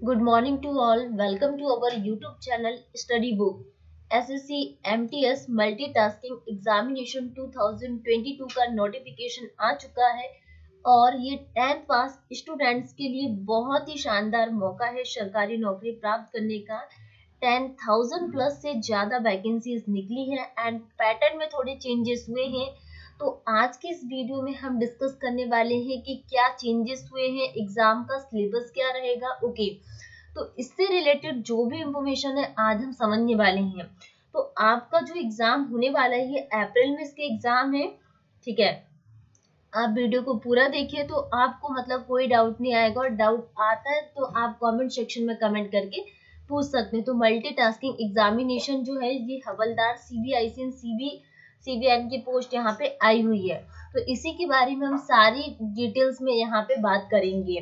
Good morning to all. Welcome to our YouTube channel Study Book. SSC MTS Multitasking Examination 2022 का notification आ चुका है और ये 10th पास students के लिए बहुत ही शानदार मौका है सरकारी नौकरी प्राप्त करने का। 10,000 प्लस से ज़्यादा वैकेंसीज निकली है एंड पैटर्न में थोड़े चेंजेस हुए हैं। तो आज के इस वीडियो में हम डिस्कस करने वाले हैं कि क्या चेंजेस हुए हैं, एग्जाम का सिलेबस क्या रहेगा। ओके, तो इससे रिलेटेड जो भी इंफॉर्मेशन है आज हम समझने वाले हैं। तो आपका जो एग्जाम होने वाला है ये अप्रैल में इसके एग्जाम है, ठीक है। आप वीडियो को पूरा देखिए तो आपको मतलब कोई डाउट नहीं आएगा, और डाउट आता है तो आप कमेंट सेक्शन में कमेंट करके पूछ सकते हैं। तो मल्टीटास्किंग एग्जामिनेशन जो है ये हवलदार सीबीआईसी सीबीएन की पोस्ट यहाँ पे आई हुई है, तो इसी के बारे में हम सारी डिटेल्स में यहाँ पे बात करेंगे।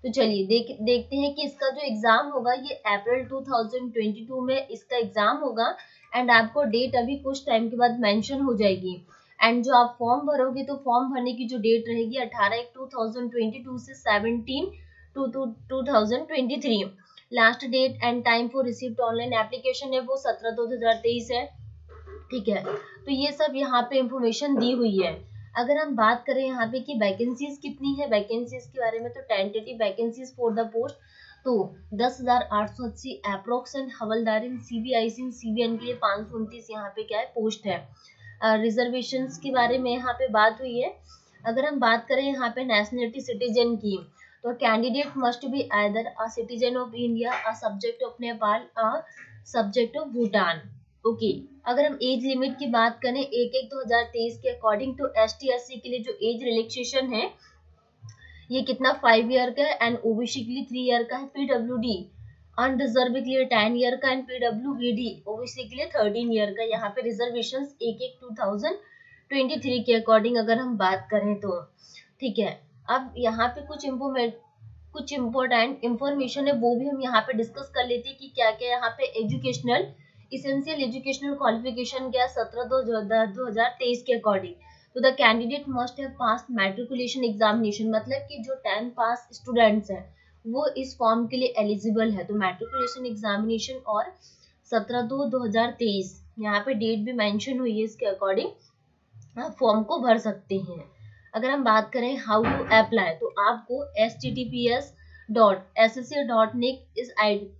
तो चलिए देखते हैं कि इसका जो एग्जाम होगा ये अप्रैल 2022 में इसका एग्जाम होगा एंड आपको डेट अभी कुछ टाइम के बाद मेंशन हो जाएगी। एंड जो आप फॉर्म भरोगे तो फॉर्म भरने की जो डेट रहेगी 18/1/2022 से 17/2/2023। Last date and time for received online application है वो 17/2/2023 है, ठीक है। तो ये सब यहाँ पे इंफॉर्मेशन दी हुई है। अगर हम बात करें यहाँ पे कि वैकेंसीज कितनी है, वैकेंसीज के बारे में, तो tentative vacancies for the post तो 10,880 approx and havildar in CBIC CBN के लिए 529 यहाँ पे क्या है पोस्ट है। रिजर्वेशंस के बारे में यहाँ पे बात हुई है। अगर हम बात करें यहाँ पे नेशनलिटी सिटीजन की, तो candidate must be either a citizen of India, a subject of Nepal, a subject of Bhutan. Okay, अगर हम एज लिमिट की बात करें 1/1/2023 के अकॉर्डिंग टू ST/SC के लिए जो एज रिलैक्सेशन है ये कितना 5 ईयर का है एंड ओबीसी के लिए 3 ईयर का है। पीडब्ल्यूडी अनरिजर्व के लिए 10 ईयर का एंड पीडब्ल्यूबीडी ओबीसी के लिए 13 ईयर का। यहाँ पे रिजर्वेशन 1/1/2023 के अकॉर्डिंग अगर हम बात करें तो, ठीक है। अब यहाँ पे कुछ इम्पोर्टेंट इंफॉर्मेशन है वो भी हम यहाँ पे डिस्कस कर लेते हैं कि क्या क्या यहाँ पे एजुकेशनल इसेंशियल एजुकेशनल क्वालिफिकेशन क्या 17/2/2023 के अकॉर्डिंग। तो the candidate must have pass matriculation examination, मतलब कि जो 10 पास स्टूडेंट्स हैं वो इस फॉर्म के लिए एलिजिबल है। तो मैट्रिकुलेशन एग्जामिनेशन और 17/2/2023 यहाँ पे डेट भी मेंशन हुई है, इसके अकॉर्डिंग आप फॉर्म को भर सकते हैं। अगर हम बात करें हाउ टू अप्लाई, तो आपको https.ssc.nic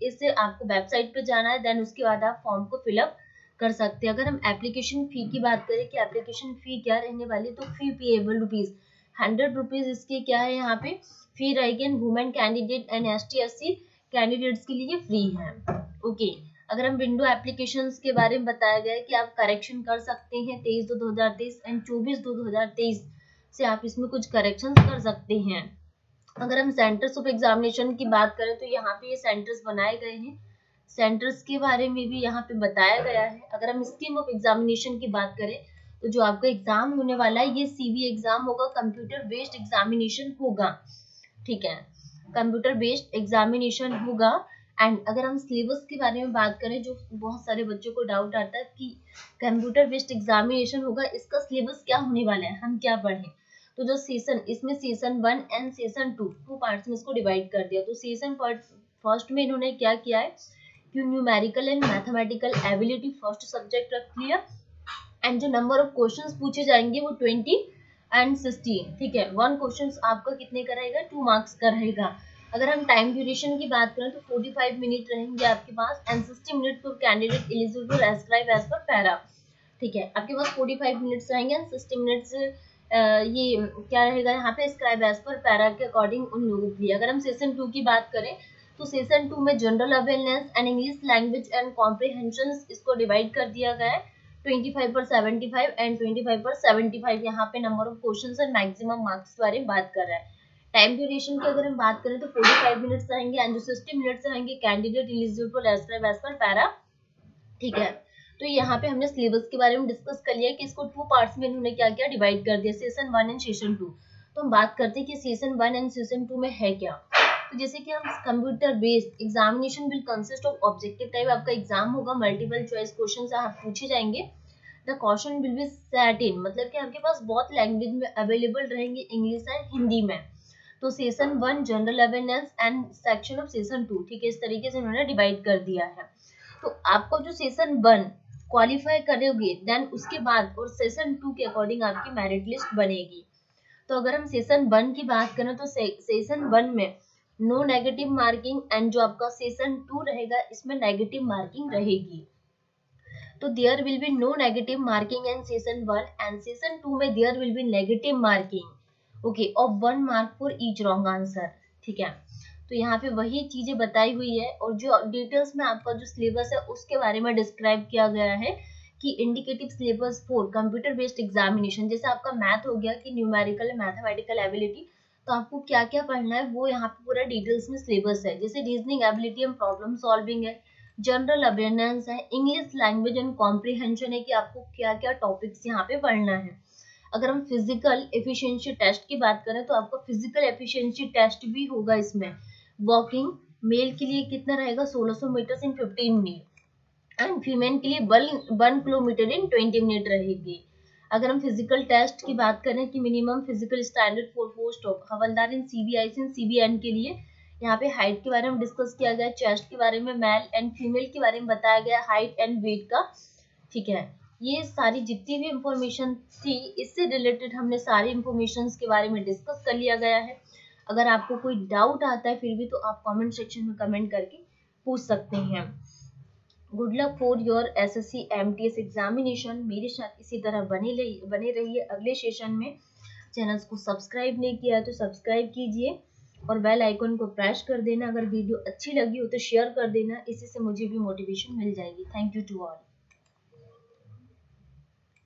इससे आपको वेबसाइट पे जाना है, देन उसके बाद आप फॉर्म को फिलअप कर सकते हैं। अगर हम एप्लीकेशन फी की बात करें कि एप्लीकेशन फी क्या रहने वाली, तो फी पेएबल रुपीज 100 रुपीज इसके क्या है यहाँ पे फी रहेगी। And women candidate and ST/SC candidates के लिए फ्री है। ओके, अगर हम विंडो एप्लीकेशंस के बारे में बताया गया है कि आप करेक्शन कर सकते हैं 23/2/2023 एंड 24/2/2023 से आप इसमें कुछ करेक्शंस कर सकते हैं। अगर हम सेंटर्स ऑफ एग्जामिनेशन की बात करें तो यहाँ पे ये सेंटर्स बनाए गए हैं, सेंटर्स के बारे में भी यहाँ पे बताया गया है। अगर हम स्कीम ऑफ एग्जामिनेशन की बात करें तो जो आपका एग्जाम होने वाला है ये सीबी एग्जाम होगा, कंप्यूटर बेस्ड एग्जामिनेशन होगा, ठीक है। कंप्यूटर बेस्ड एग्जामिनेशन होगा। एंड अगर हम सिलेबस के बारे में बात करें, जो बहुत सारे बच्चों को डाउट आता है कि कंप्यूटर बेस्ड एग्जामिनेशन होगा इसका सिलेबस क्या होने वाला है, हम क्या पढ़ें। तो जो सेशन इसमें सेशन 1 एंड सेशन 2 पार्ट्स में इसको डिवाइड कर दिया। तो सेशन फर्स्ट में इन्होंने क्या किया है कि numerical and mathematical ability first subject रख लिया एंड जो नंबर ऑफ क्वेश्चंस पूछे जाएंगे वो 20 एंड 60, ठीक है। 1 क्वेश्चन आपका कितने का रहेगा, 2 मार्क्स का रहेगा। अगर हम टाइम ड्यूरेशन की बात करें तो 45 मिनट रहेंगे आपके पास and 60 minute for candidate eligible scribe as per para, ठीक है। आपके पास 45 मिनट्स रहेंगे एंड 60 मिनट्स ये क्या रहेगा यहाँ पे स्क्राइब एज पर पैरा के अकॉर्डिंग उन लोगों के लिए। अगर हम सेशन 2 की बात करें तो सेशन 2 में general awareness and English language and comprehension इसको डिवाइड कर दिया गया है 25/75 एंड 25/75। यहाँ पे number of questions and maximum marks के बारे में बात कर रहा है। टाइम ड्यूरेशन की अगर हम बात करें तो 45 मिनट्स रहेंगे एंड जो 60 मिनट्स रहेंगे candidate eligible scribe as per para, ठीक है। तो यहाँ पे हमने सिलेबस के बारे में डिस्कस कर लिया कि इसको 2 पार्ट्स में इन्होंने क्या क्या डिवाइड कर दिया, सेशन 1 एंड सेशन 2। तो हम बात करते हैं कि सेशन 1 एंड सेशन 2 में है क्या। तो जैसे कि हम computer based examination will consist of objective type, आपका एग्जाम होगा, मल्टीपल चॉइस क्वेश्चन आप पूछे जाएंगे। The question will be set in, मतलब कि आपके पास बहुत लैंग्वेज में अवेलेबल रहेंगे, इंग्लिश एंड हिंदी में। तो session 1 general awareness and section of session 2, ठीक है, इस तरीके से उन्होंने डिवाइड कर दिया है। तो आपको जो सेशन 1 क्वालिफाई करोगे देन उसके बाद और सेशन 2 के अकॉर्डिंग आपकी मेरिट लिस्ट बनेगी। तो अगर हम सेशन 1 की बात करें तो सेशन 1 में नो नेगेटिव मार्किंग एंड जो आपका सेशन 2 रहेगा इसमें नेगेटिव मार्किंग रहेगी। तो there will be no negative marking in session 1 and session 2 में there will be negative marking okay of 1 mark for each wrong answer, ठीक है। तो यहाँ पे वही चीजें बताई हुई है और जो डिटेल्स में आपका जो सिलेबस है उसके बारे में डिस्क्राइब किया गया है कि indicative syllabus for computer based examination, जैसे आपका मैथ हो गया कि न्यूमेरिकल मैथमेटिकल एबिलिटी, तो आपको क्या क्या पढ़ना है वो यहाँ पे पूरा डिटेल्स में सिलेबस है। जैसे reasoning ability and problem solving है, जनरल अवेयरनेस है, इंग्लिश लैंग्वेज एंड कॉम्प्रिहेंशन है कि आपको क्या क्या टॉपिक्स यहाँ पे पढ़ना है। अगर हम फिजिकल एफिशिएंसी टेस्ट की बात करें तो आपका फिजिकल एफिशिएंसी टेस्ट भी होगा इसमें। वॉकिंग मेल के लिए कितना रहेगा 1600 metre in 15 minute and female के लिए 1 किलोमीटर इन 20 मिनट रहेगी। अगर हम फिजिकल टेस्ट की बात करें कि minimum physical standard for post of havildar in CBIC and CBN के लिए यहाँ पे हाइट के बारे में डिस्कस किया गया, चेस्ट के बारे में, मेल एंड फीमेल के बारे में बताया गया, हाइट एंड वेट का, ठीक है। ये सारी जितनी भी इंफॉर्मेशन थी इससे रिलेटेड हमने सारी इंफॉर्मेशन के बारे में डिस्कस कर लिया गया है। अगर आपको कोई डाउट आता है फिर भी तो आप कमेंट सेक्शन में कमेंट करके पूछ सकते हैं। Good luck for your SSC MTS examination. मेरे साथ इसी तरह बने रहिए अगले सेशन में। चैनल को सब्सक्राइब नहीं किया है तो सब्सक्राइब कीजिए और बेल आइकन को प्रेस कर देना। अगर वीडियो अच्छी लगी हो तो शेयर कर देना, इसी से मुझे भी मोटिवेशन मिल जाएगी। Thank you to all.